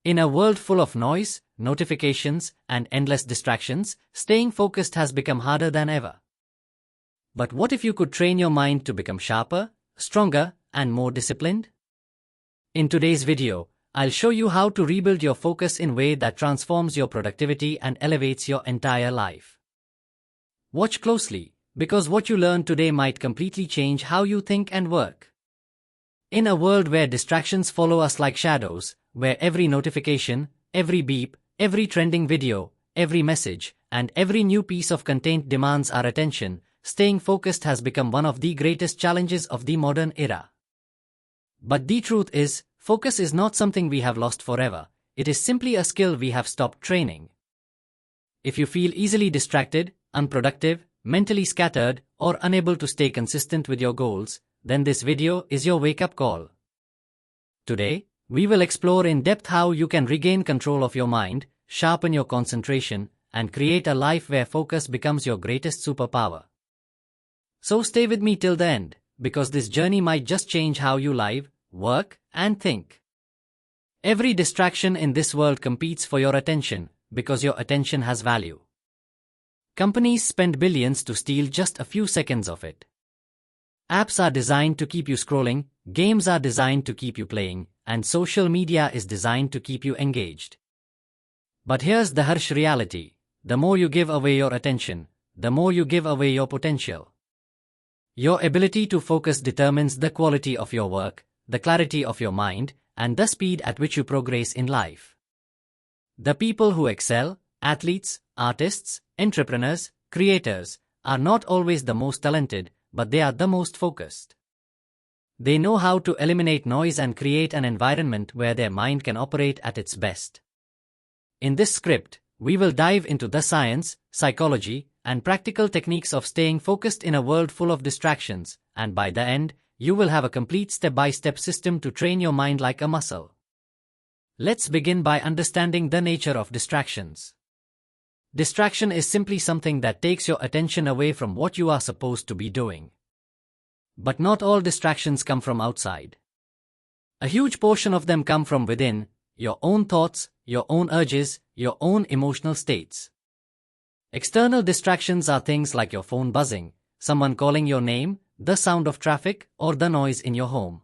In a world full of noise, notifications, and endless distractions, staying focused has become harder than ever. But what if you could train your mind to become sharper, stronger, and more disciplined? In today's video, I'll show you how to rebuild your focus in a way that transforms your productivity and elevates your entire life. Watch closely, because what you learn today might completely change how you think and work. In a world where distractions follow us like shadows, where every notification, every beep, every trending video, every message, and every new piece of content demands our attention, staying focused has become one of the greatest challenges of the modern era. But the truth is, focus is not something we have lost forever, it is simply a skill we have stopped training. If you feel easily distracted, unproductive, mentally scattered, or unable to stay consistent with your goals, then this video is your wake-up call. Today, we will explore in depth how you can regain control of your mind, sharpen your concentration, and create a life where focus becomes your greatest superpower. So stay with me till the end, because this journey might just change how you live, work, and think. Every distraction in this world competes for your attention, because your attention has value. Companies spend billions to steal just a few seconds of it. Apps are designed to keep you scrolling, games are designed to keep you playing, and social media is designed to keep you engaged. But here's the harsh reality: the more you give away your attention, the more you give away your potential. Your ability to focus determines the quality of your work, the clarity of your mind, and the speed at which you progress in life. The people who excel, athletes, artists, entrepreneurs, creators, are not always the most talented, but they are the most focused. They know how to eliminate noise and create an environment where their mind can operate at its best. In this script, we will dive into the science, psychology, and practical techniques of staying focused in a world full of distractions, and by the end, you will have a complete step-by-step system to train your mind like a muscle. Let's begin by understanding the nature of distractions. Distraction is simply something that takes your attention away from what you are supposed to be doing. But not all distractions come from outside. A huge portion of them come from within, your own thoughts, your own urges, your own emotional states. External distractions are things like your phone buzzing, someone calling your name, the sound of traffic, or the noise in your home.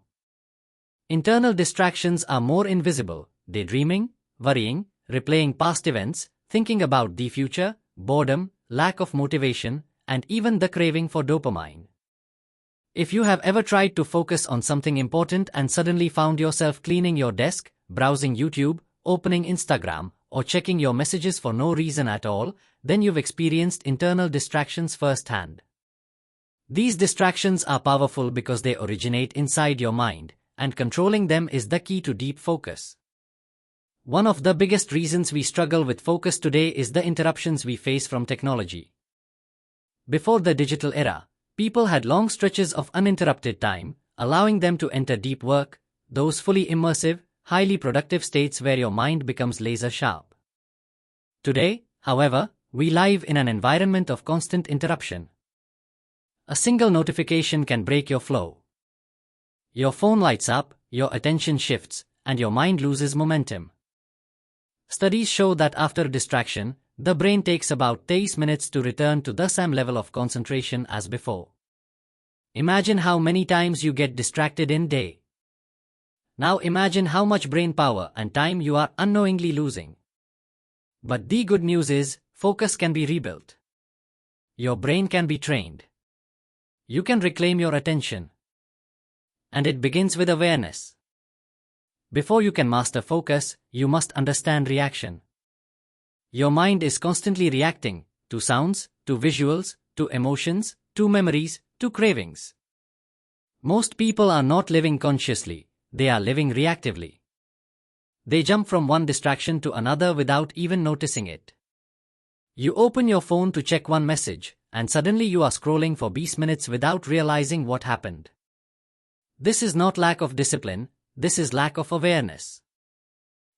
Internal distractions are more invisible: daydreaming, worrying, replaying past events, thinking about the future, boredom, lack of motivation, and even the craving for dopamine. If you have ever tried to focus on something important and suddenly found yourself cleaning your desk, browsing YouTube, opening Instagram, or checking your messages for no reason at all, then you've experienced internal distractions firsthand. These distractions are powerful because they originate inside your mind, and controlling them is the key to deep focus. One of the biggest reasons we struggle with focus today is the interruptions we face from technology. Before the digital era, people had long stretches of uninterrupted time, allowing them to enter deep work, those fully immersive, highly productive states where your mind becomes laser sharp. Today, however, we live in an environment of constant interruption. A single notification can break your flow. Your phone lights up, your attention shifts, and your mind loses momentum. Studies show that after distraction, the brain takes about 30 minutes to return to the same level of concentration as before. Imagine how many times you get distracted in a day. Now imagine how much brain power and time you are unknowingly losing. But the good news is, focus can be rebuilt. Your brain can be trained. You can reclaim your attention. And it begins with awareness. Before you can master focus, you must understand reaction. Your mind is constantly reacting to sounds, to visuals, to emotions, to memories, to cravings. Most people are not living consciously, they are living reactively. They jump from one distraction to another without even noticing it. You open your phone to check one message, and suddenly you are scrolling for 20 minutes without realizing what happened. This is not lack of discipline, this is lack of awareness.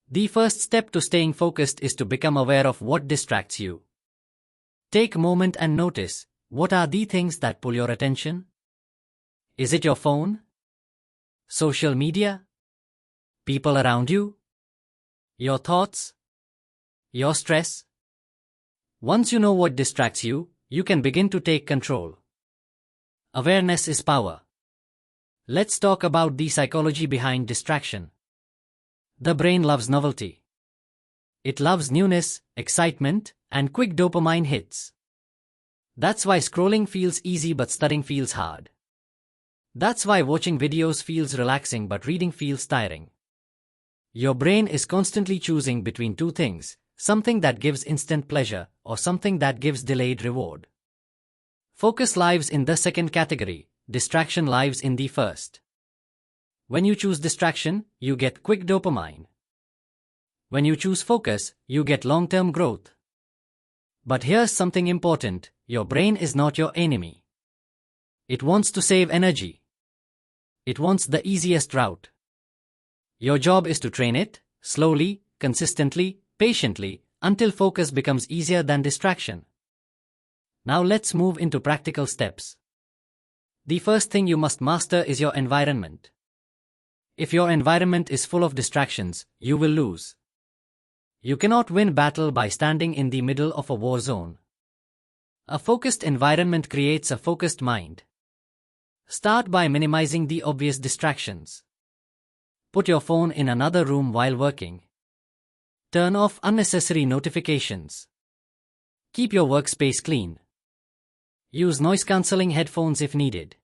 The first step to staying focused is to become aware of what distracts you. Take a moment and notice, what are the things that pull your attention? Is it your phone? Social media? People around you? your thoughts, your stress. Once you know what distracts you, you can begin to take control. Awareness is power. Let's talk about the psychology behind distraction. The brain loves novelty. It loves newness, excitement, and quick dopamine hits. That's why scrolling feels easy but studying feels hard. That's why watching videos feels relaxing but reading feels tiring. Your brain is constantly choosing between two things, something that gives instant pleasure or something that gives delayed reward. Focus lives in the second category, distraction lives in the first. When you choose distraction, you get quick dopamine. When you choose focus, you get long-term growth. But here's something important, your brain is not your enemy. It wants to save energy. It wants the easiest route. Your job is to train it, slowly, consistently, patiently, until focus becomes easier than distraction. Now let's move into practical steps. The first thing you must master is your environment. If your environment is full of distractions, you will lose. You cannot win battle by standing in the middle of a war zone. A focused environment creates a focused mind. Start by minimizing the obvious distractions. Put your phone in another room while working. Turn off unnecessary notifications. Keep your workspace clean. Use noise-cancelling headphones if needed.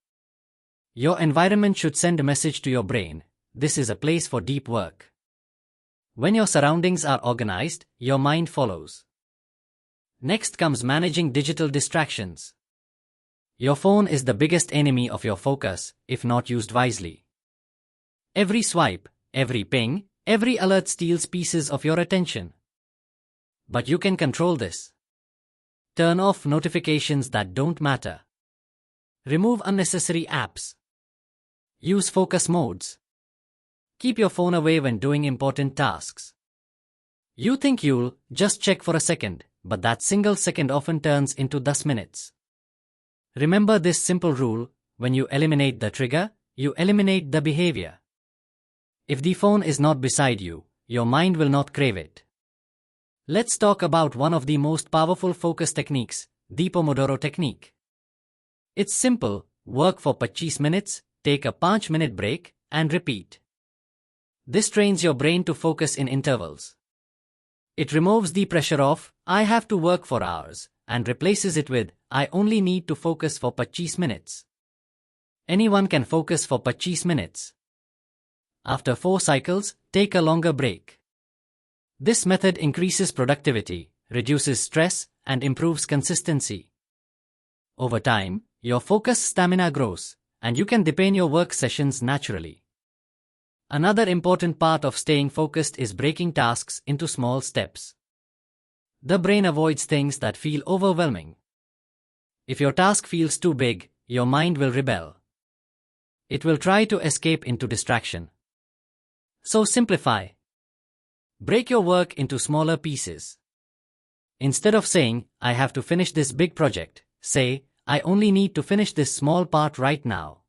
Your environment should send a message to your brain, this is a place for deep work. When your surroundings are organized, your mind follows. Next comes managing digital distractions. Your phone is the biggest enemy of your focus, if not used wisely. Every swipe, every ping, every alert steals pieces of your attention. But you can control this. Turn off notifications that don't matter. Remove unnecessary apps. Use focus modes. Keep your phone away when doing important tasks. You think you'll just check for a second, but that single second often turns into 10 minutes. Remember this simple rule, when you eliminate the trigger, you eliminate the behavior. If the phone is not beside you, your mind will not crave it. Let's talk about one of the most powerful focus techniques, the Pomodoro technique. It's simple, work for 25 minutes, take a 5-minute break, and repeat. This trains your brain to focus in intervals. It removes the pressure of, I have to work for hours, and replaces it with, I only need to focus for 25 minutes. Anyone can focus for 25 minutes. After 4 cycles, take a longer break. This method increases productivity, reduces stress, and improves consistency. Over time, your focus stamina grows, and you can deepen your work sessions naturally. Another important part of staying focused is breaking tasks into small steps. The brain avoids things that feel overwhelming. If your task feels too big, your mind will rebel. It will try to escape into distraction. So simplify. Break your work into smaller pieces. Instead of saying, I have to finish this big project, say, I only need to finish this small part right now.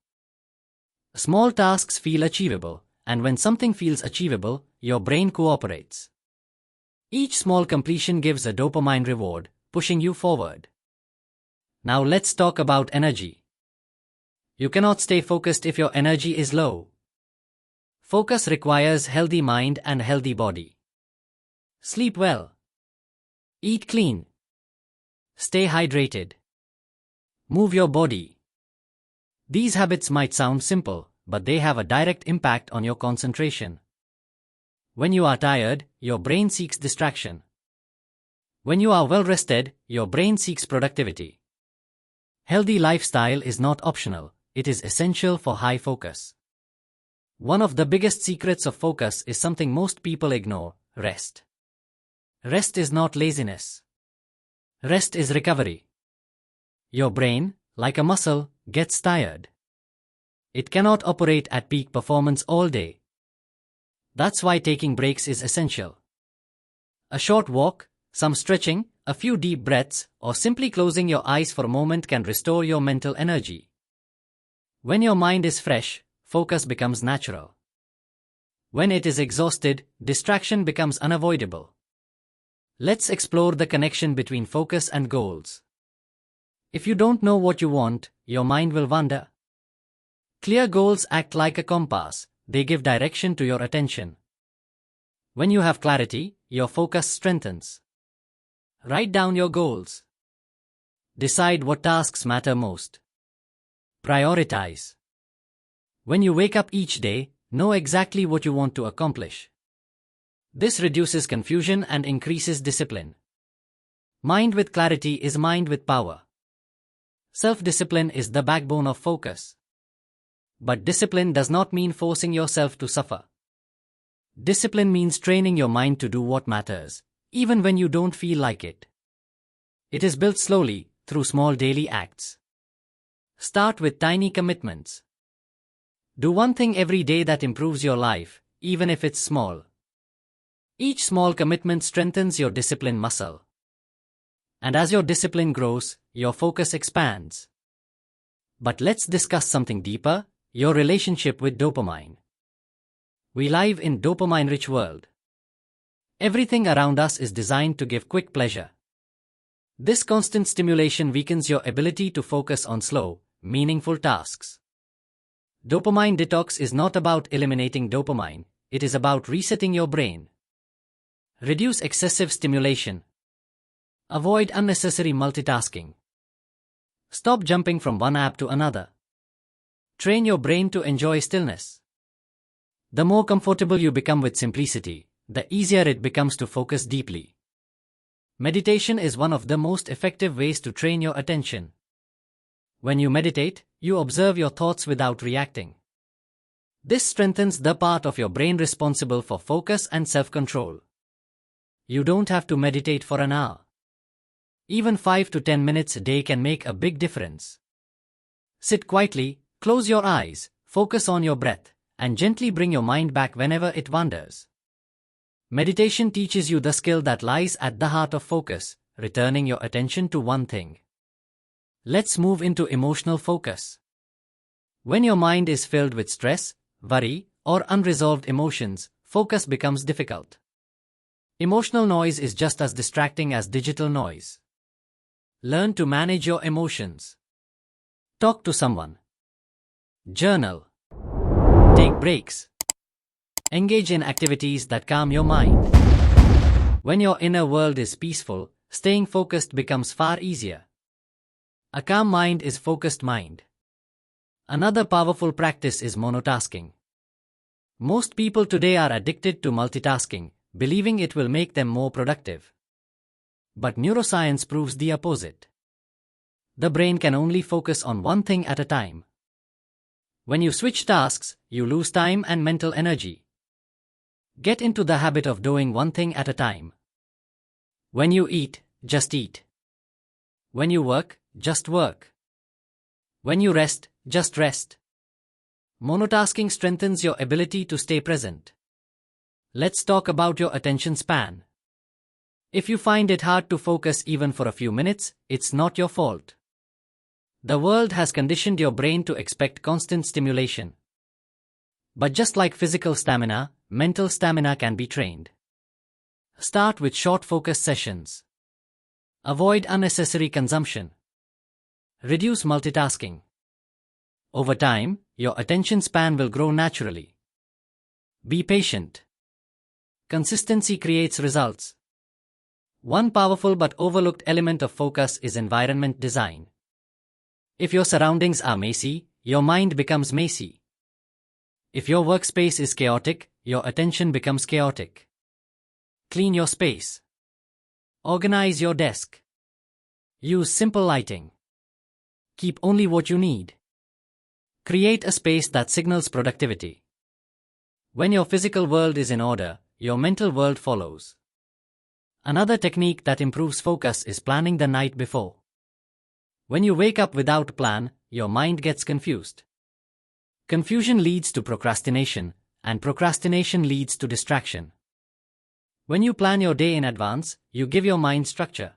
Small tasks feel achievable, and when something feels achievable, your brain cooperates. Each small completion gives a dopamine reward, pushing you forward. Now let's talk about energy. You cannot stay focused if your energy is low. Focus requires healthy mind and healthy body. Sleep well. Eat clean. Stay hydrated. Move your body. These habits might sound simple, but they have a direct impact on your concentration. When you are tired, your brain seeks distraction. When you are well rested, your brain seeks productivity. Healthy lifestyle is not optional, it is essential for high focus. One of the biggest secrets of focus is something most people ignore, rest. Rest is not laziness. Rest is recovery. Your brain, like a muscle, gets tired. It cannot operate at peak performance all day. That's why taking breaks is essential. A short walk, some stretching, a few deep breaths, or simply closing your eyes for a moment can restore your mental energy. When your mind is fresh, focus becomes natural. When it is exhausted, distraction becomes unavoidable. Let's explore the connection between focus and goals. If you don't know what you want, your mind will wander. Clear goals act like a compass, they give direction to your attention. When you have clarity, your focus strengthens. Write down your goals. Decide what tasks matter most. Prioritize. When you wake up each day, know exactly what you want to accomplish. This reduces confusion and increases discipline. Mind with clarity is mind with power. Self-discipline is the backbone of focus. But discipline does not mean forcing yourself to suffer. Discipline means training your mind to do what matters, even when you don't feel like it. It is built slowly, through small daily acts. Start with tiny commitments. Do one thing every day that improves your life, even if it's small. Each small commitment strengthens your discipline muscle. And as your discipline grows, your focus expands. But let's discuss something deeper, your relationship with dopamine. We live in a dopamine-rich world. Everything around us is designed to give quick pleasure. This constant stimulation weakens your ability to focus on slow, meaningful tasks. Dopamine detox is not about eliminating dopamine, it is about resetting your brain. Reduce excessive stimulation. Avoid unnecessary multitasking. Stop jumping from one app to another. Train your brain to enjoy stillness. The more comfortable you become with simplicity, the easier it becomes to focus deeply. Meditation is one of the most effective ways to train your attention. When you meditate, you observe your thoughts without reacting. This strengthens the part of your brain responsible for focus and self-control. You don't have to meditate for an hour. Even 5 to 10 minutes a day can make a big difference. Sit quietly, close your eyes, focus on your breath, and gently bring your mind back whenever it wanders. Meditation teaches you the skill that lies at the heart of focus, returning your attention to one thing. Let's move into emotional focus. When your mind is filled with stress, worry, or unresolved emotions, focus becomes difficult. Emotional noise is just as distracting as digital noise. Learn to manage your emotions. Talk to someone. Journal. Take breaks. Engage in activities that calm your mind. When your inner world is peaceful, staying focused becomes far easier. A calm mind is focused mind. Another powerful practice is monotasking. Most people today are addicted to multitasking, believing it will make them more productive. But neuroscience proves the opposite. The brain can only focus on one thing at a time. When you switch tasks, you lose time and mental energy. Get into the habit of doing one thing at a time. When you eat, just eat. When you work, just work. When you rest, just rest. Monotasking strengthens your ability to stay present. Let's talk about your attention span. If you find it hard to focus even for a few minutes, it's not your fault. The world has conditioned your brain to expect constant stimulation. But just like physical stamina, mental stamina can be trained. Start with short focus sessions. Avoid unnecessary consumption. Reduce multitasking. Over time, your attention span will grow naturally. Be patient. Consistency creates results. One powerful but overlooked element of focus is environment design. If your surroundings are messy, your mind becomes messy. If your workspace is chaotic, your attention becomes chaotic. Clean your space. Organize your desk. Use simple lighting. Keep only what you need. Create a space that signals productivity. When your physical world is in order, your mental world follows. Another technique that improves focus is planning the night before. When you wake up without a plan, your mind gets confused. Confusion leads to procrastination, and procrastination leads to distraction. When you plan your day in advance, you give your mind structure.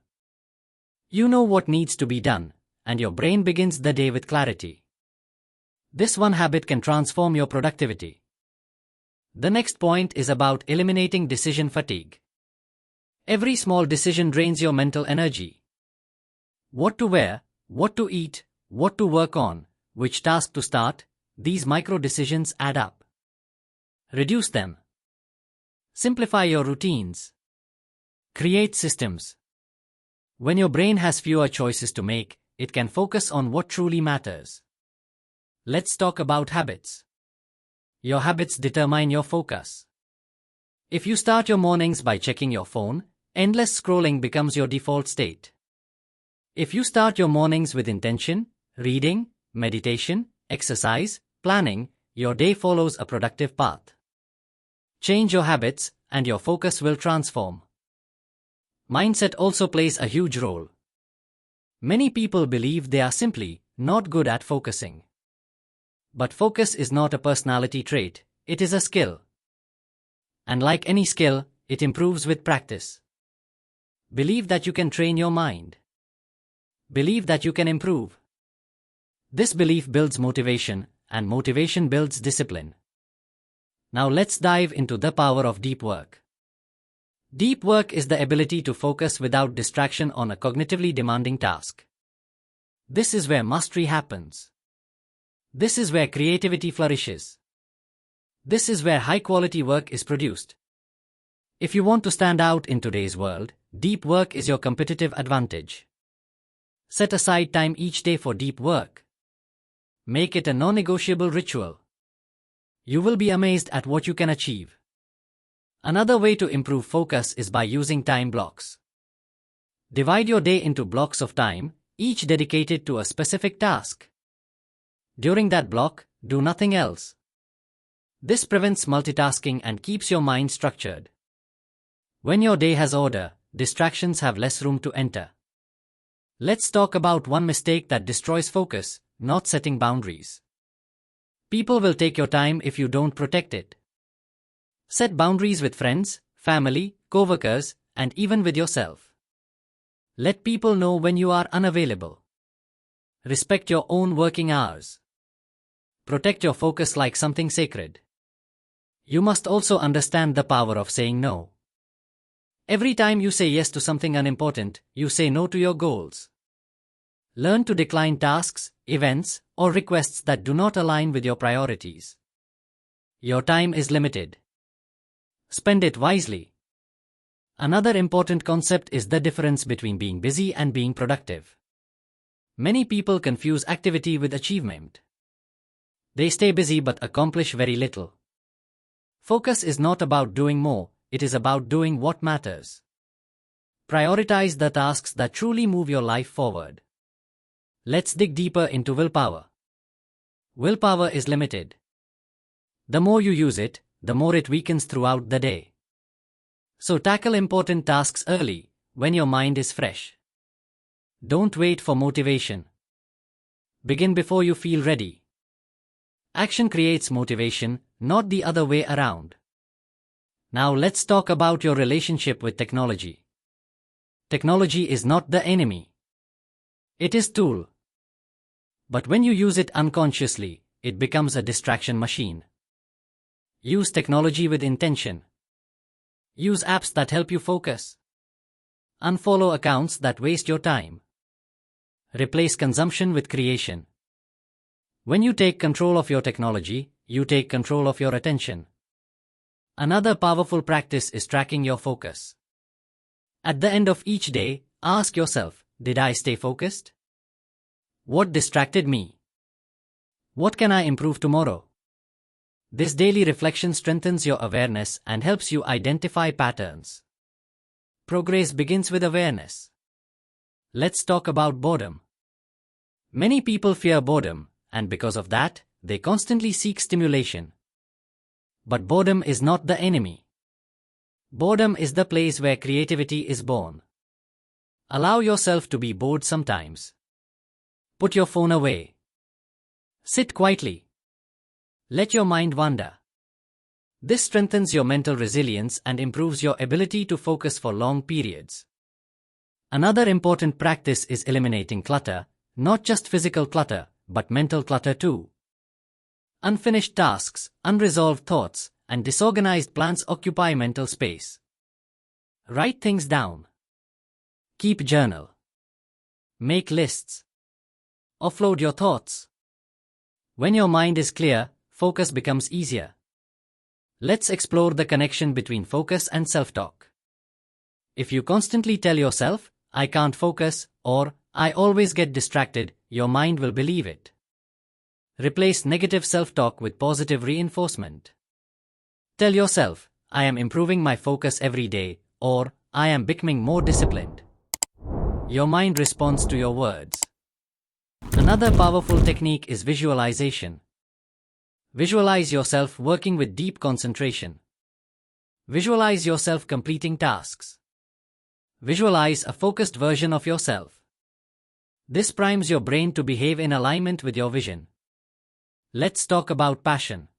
You know what needs to be done, and your brain begins the day with clarity. This one habit can transform your productivity. The next point is about eliminating decision fatigue. Every small decision drains your mental energy. What to wear, what to eat, what to work on, which task to start, these micro decisions add up. Reduce them. Simplify your routines. Create systems. When your brain has fewer choices to make, it can focus on what truly matters. Let's talk about habits. Your habits determine your focus. If you start your mornings by checking your phone, endless scrolling becomes your default state. If you start your mornings with intention, reading, meditation, exercise, planning, your day follows a productive path. Change your habits, and your focus will transform. Mindset also plays a huge role. Many people believe they are simply not good at focusing. But focus is not a personality trait, it is a skill. And like any skill, it improves with practice. Believe that you can train your mind. Believe that you can improve. This belief builds motivation, and motivation builds discipline. Now let's dive into the power of deep work. Deep work is the ability to focus without distraction on a cognitively demanding task. This is where mastery happens. This is where creativity flourishes. This is where high-quality work is produced. If you want to stand out in today's world, deep work is your competitive advantage. Set aside time each day for deep work. Make it a non-negotiable ritual. You will be amazed at what you can achieve. Another way to improve focus is by using time blocks. Divide your day into blocks of time, each dedicated to a specific task. During that block, do nothing else. This prevents multitasking and keeps your mind structured. When your day has order, distractions have less room to enter. Let's talk about one mistake that destroys focus: not setting boundaries. People will take your time if you don't protect it. Set boundaries with friends, family, coworkers, and even with yourself. Let people know when you are unavailable. Respect your own working hours. Protect your focus like something sacred. You must also understand the power of saying no. Every time you say yes to something unimportant, you say no to your goals. Learn to decline tasks, events, or requests that do not align with your priorities. Your time is limited. Spend it wisely. Another important concept is the difference between being busy and being productive. Many people confuse activity with achievement. They stay busy but accomplish very little. Focus is not about doing more, it is about doing what matters. Prioritize the tasks that truly move your life forward. Let's dig deeper into willpower. Willpower is limited. The more you use it, the more it weakens throughout the day. So tackle important tasks early, when your mind is fresh. Don't wait for motivation. Begin before you feel ready. Action creates motivation, not the other way around. Now let's talk about your relationship with technology. Technology is not the enemy. It is a tool. But when you use it unconsciously, it becomes a distraction machine. Use technology with intention. Use apps that help you focus. Unfollow accounts that waste your time. Replace consumption with creation. When you take control of your technology, you take control of your attention. Another powerful practice is tracking your focus. At the end of each day, ask yourself, did I stay focused? What distracted me? What can I improve tomorrow? This daily reflection strengthens your awareness and helps you identify patterns. Progress begins with awareness. Let's talk about boredom. Many people fear boredom, and because of that, they constantly seek stimulation. But boredom is not the enemy. Boredom is the place where creativity is born. Allow yourself to be bored sometimes. Put your phone away. Sit quietly. Let your mind wander. This strengthens your mental resilience and improves your ability to focus for long periods. Another important practice is eliminating clutter, not just physical clutter, but mental clutter too. Unfinished tasks, unresolved thoughts, and disorganized plans occupy mental space. Write things down. Keep journal. Make lists. Offload your thoughts. When your mind is clear, focus becomes easier. Let's explore the connection between focus and self-talk. If you constantly tell yourself, "I can't focus," or "I always get distracted," your mind will believe it. Replace negative self-talk with positive reinforcement. Tell yourself, "I am improving my focus every day," or "I am becoming more disciplined." Your mind responds to your words. Another powerful technique is visualization. Visualize yourself working with deep concentration. Visualize yourself completing tasks. Visualize a focused version of yourself. This primes your brain to behave in alignment with your vision. Let's talk about passion.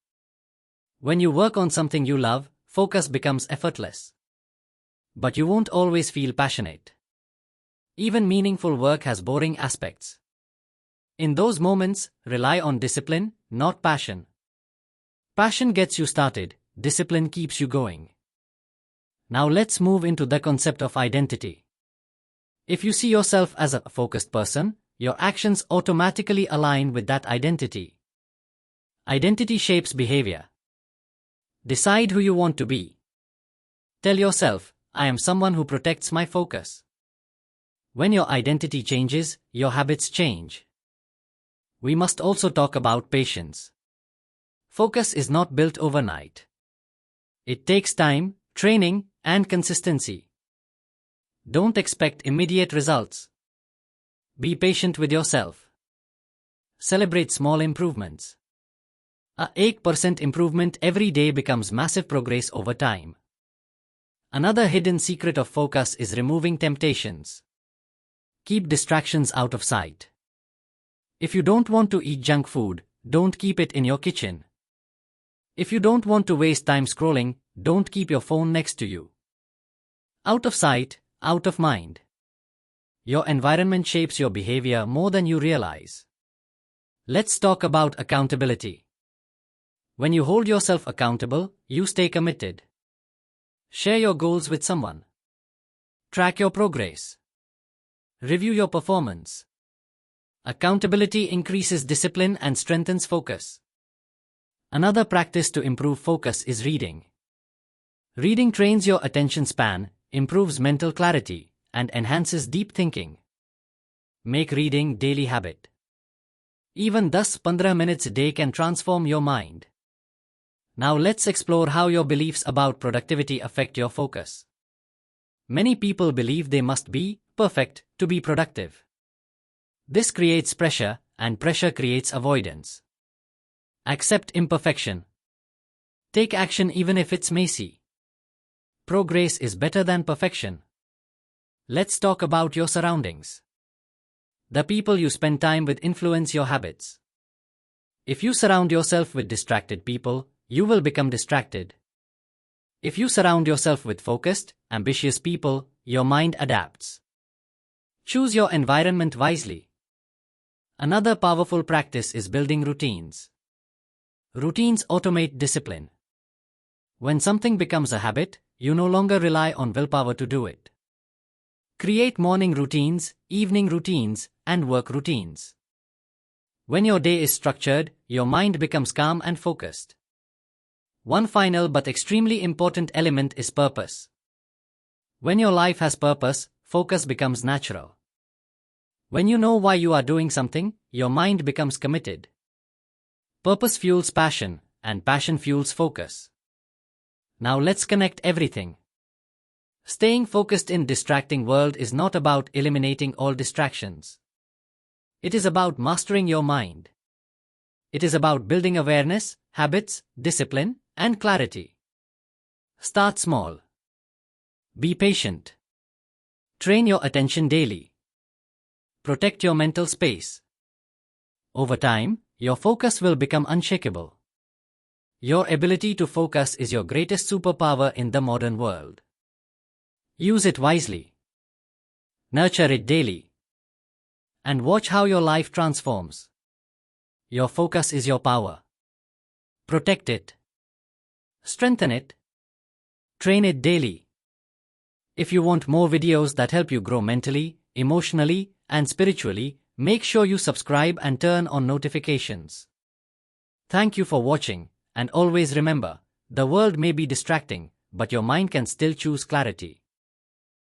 When you work on something you love, focus becomes effortless. But you won't always feel passionate. Even meaningful work has boring aspects. In those moments, rely on discipline, not passion. Passion gets you started, discipline keeps you going. Now let's move into the concept of identity. If you see yourself as a focused person, your actions automatically align with that identity. Identity shapes behavior. Decide who you want to be. Tell yourself, "I am someone who protects my focus." When your identity changes, your habits change. We must also talk about patience. Focus is not built overnight. It takes time, training, and consistency. Don't expect immediate results. Be patient with yourself. Celebrate small improvements. A 8% improvement every day becomes massive progress over time. Another hidden secret of focus is removing temptations. Keep distractions out of sight. If you don't want to eat junk food, don't keep it in your kitchen. If you don't want to waste time scrolling, don't keep your phone next to you. Out of sight, out of mind. Your environment shapes your behavior more than you realize. Let's talk about accountability. When you hold yourself accountable, you stay committed. Share your goals with someone. Track your progress. Review your performance. Accountability increases discipline and strengthens focus. Another practice to improve focus is reading. Reading trains your attention span, improves mental clarity, and enhances deep thinking. Make reading daily habit. Even thus 15 minutes a day can transform your mind. Now let's explore how your beliefs about productivity affect your focus. Many people believe they must be perfect to be productive. This creates pressure, and pressure creates avoidance. Accept imperfection. Take action even if it's messy. Progress is better than perfection. Let's talk about your surroundings. The people you spend time with influence your habits. If you surround yourself with distracted people, you will become distracted. If you surround yourself with focused, ambitious people, your mind adapts. Choose your environment wisely. Another powerful practice is building routines. Routines automate discipline. When something becomes a habit, you no longer rely on willpower to do it. Create morning routines, evening routines, and work routines. When your day is structured, your mind becomes calm and focused. One final but extremely important element is purpose. When your life has purpose, focus becomes natural. When you know why you are doing something, your mind becomes committed. Purpose fuels passion, and passion fuels focus. Now let's connect everything. Staying focused in a distracting world is not about eliminating all distractions. It is about mastering your mind. It is about building awareness, habits, discipline, and clarity. Start small. Be patient. Train your attention daily. Protect your mental space. Over time, your focus will become unshakable. Your ability to focus is your greatest superpower in the modern world. Use it wisely. Nurture it daily. And watch how your life transforms. Your focus is your power. Protect it. strengthen it. Train it daily. If you want more videos that help you grow mentally, emotionally, and spiritually, make sure you subscribe and turn on notifications. Thank you for watching, and always remember, the world may be distracting, but your mind can still choose clarity.